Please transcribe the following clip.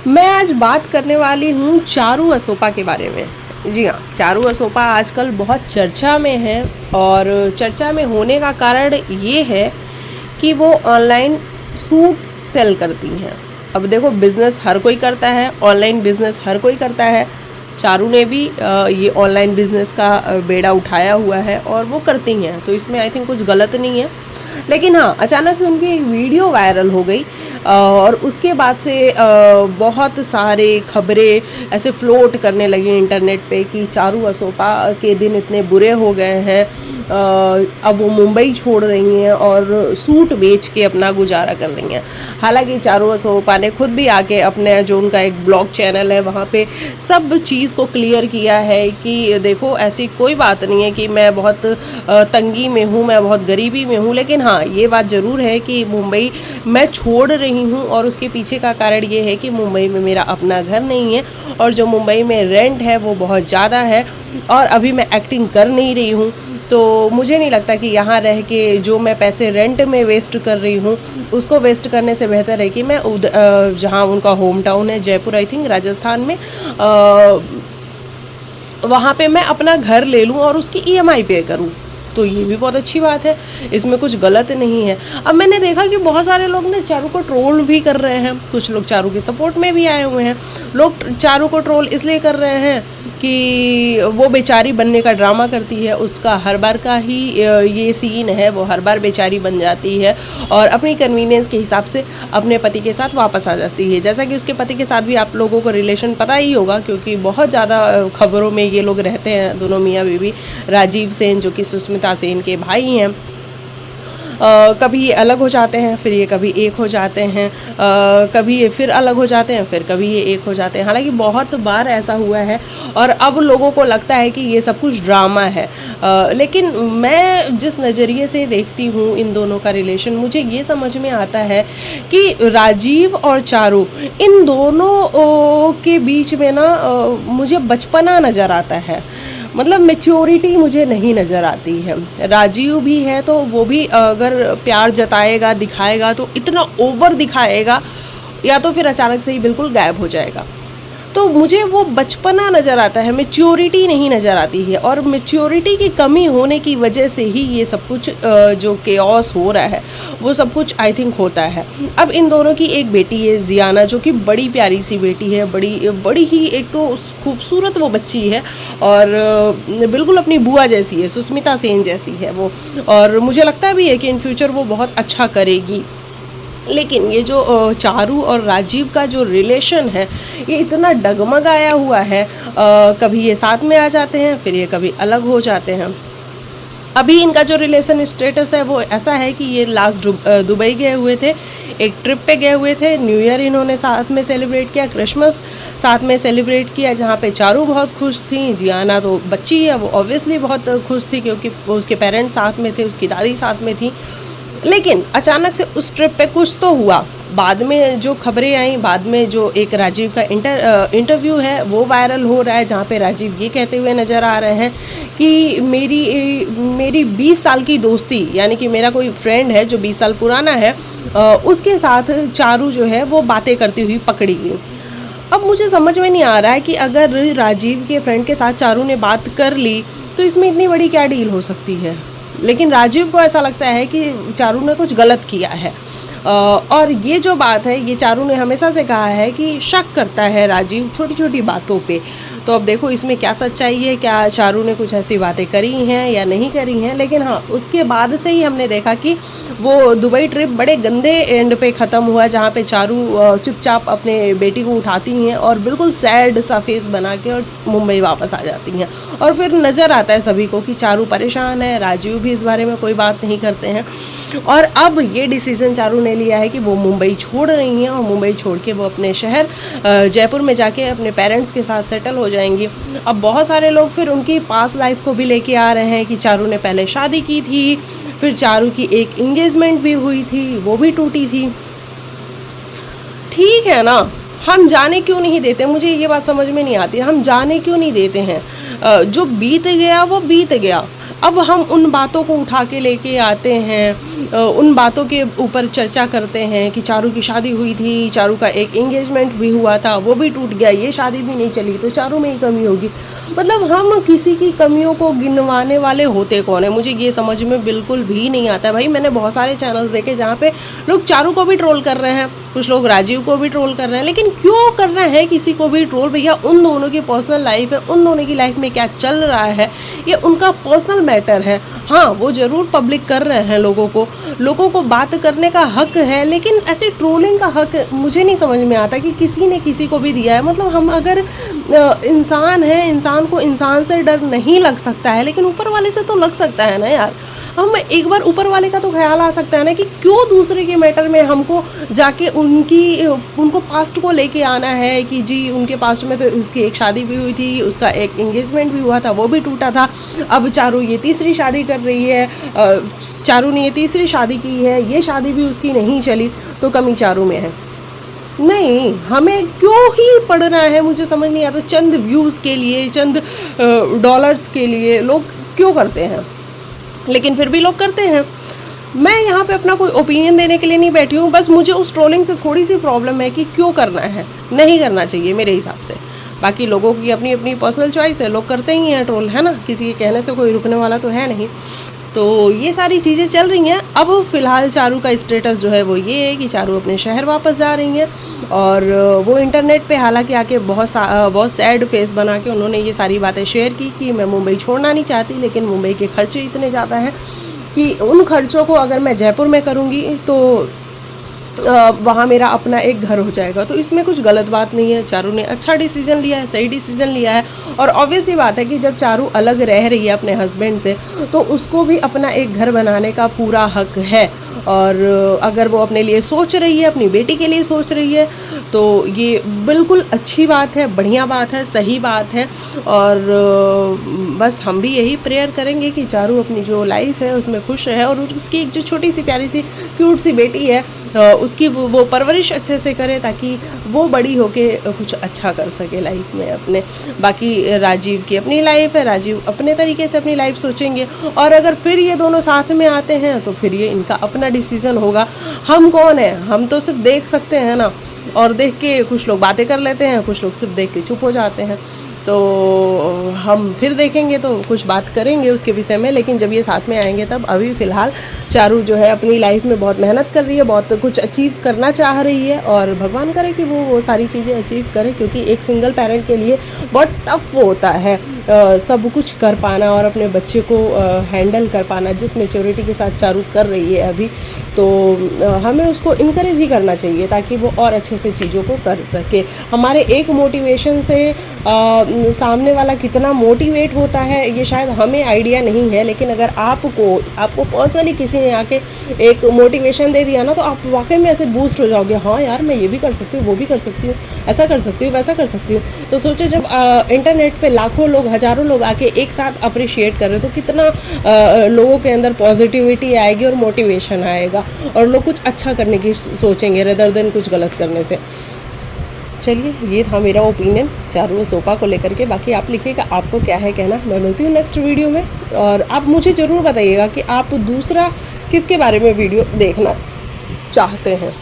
मैं आज बात करने वाली हूँ चारू असोपा के बारे में। जी हाँ, चारू असोपा आजकल बहुत चर्चा में है और चर्चा में होने का कारण ये है कि वो ऑनलाइन सूट सेल करती हैं। अब देखो, बिज़नेस हर कोई करता है, ऑनलाइन बिज़नेस हर कोई करता है। चारू ने भी ये ऑनलाइन बिज़नेस का बेड़ा उठाया हुआ है और वो करती हैं, तो इसमें आई थिंक कुछ गलत नहीं है। लेकिन हाँ, अचानक से उनकी एक वीडियो वायरल हो गई और उसके बाद से बहुत सारे खबरें ऐसे फ्लोट करने लगी इंटरनेट पे कि चारू असोपा के दिन इतने बुरे हो गए हैं। अब वो मुंबई छोड़ रही हैं और सूट बेच के अपना गुजारा कर रही हैं। हालांकि चारू असोपा ने खुद भी आके अपने जो उनका एक ब्लॉग चैनल है वहाँ पे सब चीज़ को क्लियर किया है कि देखो, ऐसी कोई बात नहीं है कि मैं बहुत तंगी में हूँ, मैं बहुत गरीबी में हूँ। लेकिन हाँ, ये बात ज़रूर है कि मुंबई मैं छोड़ रही हूँ और उसके पीछे का कारण ये है कि मुंबई में मेरा अपना घर नहीं है और जो मुंबई में रेंट है वो बहुत ज़्यादा है और अभी मैं एक्टिंग कर नहीं रही हूँ। तो मुझे नहीं लगता कि यहाँ रह के जो मैं पैसे रेंट में वेस्ट कर रही हूँ उसको वेस्ट करने से बेहतर है कि मैं जहाँ उनका होम टाउन है जयपुर, आई थिंक राजस्थान में, वहाँ पे मैं अपना घर ले लूँ और उसकी ईएमआई पे करूँ। तो ये भी बहुत अच्छी बात है, इसमें कुछ गलत नहीं है। अब मैंने देखा कि बहुत सारे लोग ने चारू को ट्रोल भी कर रहे हैं, कुछ लोग चारू के सपोर्ट में भी आए हुए हैं। लोग चारू को ट्रोल इसलिए कर रहे हैं कि वो बेचारी बनने का ड्रामा करती है, उसका हर बार का ही ये सीन है, वो हर बार बेचारी बन जाती है और अपनी कन्वीनियंस के हिसाब से अपने पति के साथ वापस आ जाती है। जैसा कि उसके पति के साथ भी आप लोगों को रिलेशन पता ही होगा, क्योंकि बहुत ज़्यादा खबरों में ये लोग रहते हैं, दोनों मियाँ बीवी। राजीव सेन जो कि सुष्मिता सेन के भाई हैं, कभी ये अलग हो जाते हैं, फिर ये कभी एक हो जाते हैं, कभी ये फिर अलग हो जाते हैं, फिर कभी ये एक हो जाते हैं। हालांकि बहुत बार ऐसा हुआ है और अब लोगों को लगता है कि ये सब कुछ ड्रामा है। लेकिन मैं जिस नज़रिए से देखती हूँ इन दोनों का रिलेशन, मुझे ये समझ में आता है कि राजीव और चारू, इन दोनों के बीच में ना मुझे बचपना नज़र आता है। मतलब मैच्योरिटी मुझे नहीं नज़र आती है। राजीव भी है तो वो भी अगर प्यार जताएगा, दिखाएगा तो इतना ओवर दिखाएगा या तो फिर अचानक से ही बिल्कुल गायब हो जाएगा। तो मुझे वो बचपना नज़र आता है, मैच्योरिटी नहीं नज़र आती है और मैच्योरिटी की कमी होने की वजह से ही ये सब कुछ जो केओस हो रहा है वो सब कुछ आई थिंक होता है। अब इन दोनों की एक बेटी है जियाना, जो कि बड़ी प्यारी सी बेटी है, बड़ी ही एक तो खूबसूरत वो बच्ची है और बिल्कुल अपनी बुआ जैसी है, सुष्मिता सेन जैसी है वो, और मुझे लगता भी है कि इन फ्यूचर वो बहुत अच्छा करेगी। लेकिन ये जो चारू और राजीव का जो रिलेशन है ये इतना डगमगाया हुआ है, कभी ये साथ में आ जाते हैं, फिर ये कभी अलग हो जाते हैं। अभी इनका जो रिलेशन स्टेटस है वो ऐसा है कि ये लास्ट दुबई गए हुए थे, एक ट्रिप पे गए हुए थे। न्यू ईयर इन्होंने साथ में सेलिब्रेट किया, क्रिसमस साथ में सेलिब्रेट किया, जहाँ पे चारू बहुत खुश थी। जियाना तो बच्ची है, वो ऑब्वियसली बहुत खुश थी क्योंकि उसके पेरेंट्स साथ में थे, उसकी दादी साथ में थी। लेकिन अचानक से उस ट्रिप पे कुछ तो हुआ। बाद में जो खबरें आई, बाद में जो एक राजीव का इंटरव्यू है वो वायरल हो रहा है, जहाँ पे राजीव ये कहते हुए नज़र आ रहे हैं कि मेरी 20 साल की दोस्ती, यानी कि मेरा कोई फ्रेंड है जो 20 साल पुराना है, उसके साथ चारू जो है वो बातें करती हुई पकड़ी गई। अब मुझे समझ में नहीं आ रहा है कि अगर राजीव के फ्रेंड के साथ चारू ने बात कर ली तो इसमें इतनी बड़ी क्या डील हो सकती है। लेकिन राजीव को ऐसा लगता है कि चारू ने कुछ गलत किया है और ये जो बात है ये चारू ने हमेशा से कहा है कि शक करता है राजीव छोटी छोटी बातों पे। तो अब देखो इसमें क्या सच्चाई है, क्या चारू ने कुछ ऐसी बातें करी हैं या नहीं करी हैं। लेकिन हाँ, उसके बाद से ही हमने देखा कि वो दुबई ट्रिप बड़े गंदे एंड पे ख़त्म हुआ, जहाँ पे चारू चुपचाप अपने बेटी को उठाती हैं और बिल्कुल सैड सा फेस बना के और मुंबई वापस आ जाती हैं। और फिर नज़र आता है सभी को कि चारू परेशान है, राजीव भी इस बारे में कोई बात नहीं करते हैं। और अब ये डिसीज़न चारू ने लिया है कि वो मुंबई छोड़ रही हैं और मुंबई छोड़ के वो अपने शहर जयपुर में जाके अपने पेरेंट्स के साथ सेटल हो जाएंगी। अब बहुत सारे लोग फिर उनकी पास लाइफ को भी लेके आ रहे हैं कि चारू ने पहले शादी की थी, फिर चारू की एक इंगेजमेंट भी हुई थी, वो भी टूटी थी। ठीक है ना, हम जाने क्यों नहीं देते, मुझे ये बात समझ में नहीं आती, हम जाने क्यों नहीं देते हैं। जो बीत गया वो बीत गया। अब हम उन बातों को उठा के लेके आते हैं, उन बातों के ऊपर चर्चा करते हैं कि चारू की शादी हुई थी, चारू का एक एंगेजमेंट भी हुआ था, वो भी टूट गया, ये शादी भी नहीं चली, तो चारू में ही कमी होगी। मतलब हम किसी की कमियों को गिनवाने वाले होते कौन है, मुझे ये समझ में बिल्कुल भी नहीं आता है भाई। मैंने बहुत सारे चैनल्स देखे जहाँ पे लोग चारू को भी ट्रोल कर रहे हैं, कुछ लोग राजीव को भी ट्रोल कर रहे हैं, लेकिन क्यों करना है किसी को भी ट्रोल? भैया उन दोनों की पर्सनल लाइफ है, उन दोनों की लाइफ में क्या चल रहा है ये उनका पर्सनल मैटर है। हाँ, वो ज़रूर पब्लिक कर रहे हैं, लोगों को बात करने का हक है, लेकिन ऐसे ट्रोलिंग का हक मुझे नहीं समझ में आता कि किसी ने किसी को भी दिया है। मतलब हम अगर इंसान हैं, इंसान को इंसान से डर नहीं लग सकता है, लेकिन ऊपर वाले से तो लग सकता है ना यार। हम एक बार ऊपर वाले का तो ख्याल आ सकता है ना कि क्यों दूसरे के मैटर में हमको जाके उनको पास्ट को लेके आना है कि जी उनके पास्ट में तो उसकी एक शादी भी हुई थी, उसका एक एंगेजमेंट भी हुआ था, वो भी टूटा था, अब चारू ये तीसरी शादी कर रही है, चारू ने ये तीसरी शादी की है, ये शादी भी उसकी नहीं चली, तो कमी चारू में है। नहीं, हमें क्यों ही पढ़ना है, मुझे समझ नहीं आता। चंद व्यूज़ के लिए, चंद डॉलर्स के लिए लोग क्यों करते हैं, लेकिन फिर भी लोग करते हैं। मैं यहाँ पे अपना कोई ओपिनियन देने के लिए नहीं बैठी हूँ, बस मुझे उस ट्रोलिंग से थोड़ी सी प्रॉब्लम है कि क्यों करना है, नहीं करना चाहिए मेरे हिसाब से। बाकी लोगों की अपनी अपनी पर्सनल चॉइस है, लोग करते ही हैं ट्रोल, है ना, किसी के कहने से कोई रुकने वाला तो है नहीं। तो ये सारी चीज़ें चल रही हैं। अब फ़िलहाल चारू का स्टेटस जो है वो ये है कि चारू अपने शहर वापस जा रही हैं, और वो इंटरनेट पे हालांकि आके बहुत सैड फेस बना के उन्होंने ये सारी बातें शेयर की कि मैं मुंबई छोड़ना नहीं चाहती, लेकिन मुंबई के खर्चे इतने ज़्यादा हैं कि उन खर्चों को अगर मैं जयपुर में करूँगी तो वहाँ मेरा अपना एक घर हो जाएगा। तो इसमें कुछ गलत बात नहीं है, चारू ने अच्छा डिसीजन लिया है, सही डिसीजन लिया है। और ऑब्वियस ही बात है कि जब चारू अलग रह रही है अपने हस्बैंड से, तो उसको भी अपना एक घर बनाने का पूरा हक है। और अगर वो अपने लिए सोच रही है, अपनी बेटी के लिए सोच रही है, तो ये बिल्कुल अच्छी बात है, बढ़िया बात है, सही बात है। और बस हम भी यही प्रेयर करेंगे कि चारू अपनी जो लाइफ है उसमें खुश रहे, और उसकी एक जो छोटी सी प्यारी सी क्यूट सी बेटी है उसकी वो परवरिश अच्छे से करे, ताकि वो बड़ी होके कुछ अच्छा कर सके लाइफ में अपने। बाकी राजीव की अपनी लाइफ है, राजीव अपने तरीके से अपनी लाइफ सोचेंगे, और अगर फिर ये दोनों साथ में आते हैं तो फिर ये इनका अपना डिसीज़न होगा। हम कौन है, हम तो सिर्फ देख सकते हैं ना, और देख के कुछ लोग बातें कर लेते हैं, कुछ लोग सिर्फ देख के चुप हो जाते हैं। तो हम फिर देखेंगे तो कुछ बात करेंगे उसके विषय में, लेकिन जब ये साथ में आएंगे तब। अभी फ़िलहाल चारू जो है अपनी लाइफ में बहुत मेहनत कर रही है, बहुत कुछ अचीव करना चाह रही है, और भगवान करे कि वो सारी चीज़ें अचीव करे, क्योंकि एक सिंगल पेरेंट के लिए बहुत टफ होता है सब कुछ कर पाना और अपने बच्चे को हैंडल कर पाना, जिस मैच्योरिटी के साथ चारू कर रही है अभी। तो हमें उसको इनकरेज ही करना चाहिए ताकि वो और अच्छे से चीज़ों को कर सके। हमारे एक मोटिवेशन से सामने वाला कितना मोटिवेट होता है ये शायद हमें आइडिया नहीं है, लेकिन अगर आपको पर्सनली किसी ने आके एक मोटिवेशन दे दिया ना, तो आप वाकई में ऐसे बूस्ट हो जाओगे, हाँ यार मैं ये भी कर सकती हूँ, वो भी कर सकती हूँ, ऐसा कर सकती हूँ, वैसा कर सकती हूँ। तो सोचो जब इंटरनेट पे लाखों लोग, हज़ारों लोग आके एक साथ अप्रिशिएट कर रहे हो, तो कितना लोगों के अंदर पॉजिटिविटी आएगी और मोटिवेशन आएगा, और लोग कुछ अच्छा करने की सोचेंगे रेदर देन कुछ गलत करने से। चलिए, ये था मेरा ओपिनियन चारू सोपा को लेकर के। बाकी आप लिखिएगा आपको क्या है कहना। मैं मिलती हूँ नेक्स्ट वीडियो में, और आप मुझे ज़रूर बताइएगा कि आप दूसरा किसके बारे में वीडियो देखना चाहते हैं।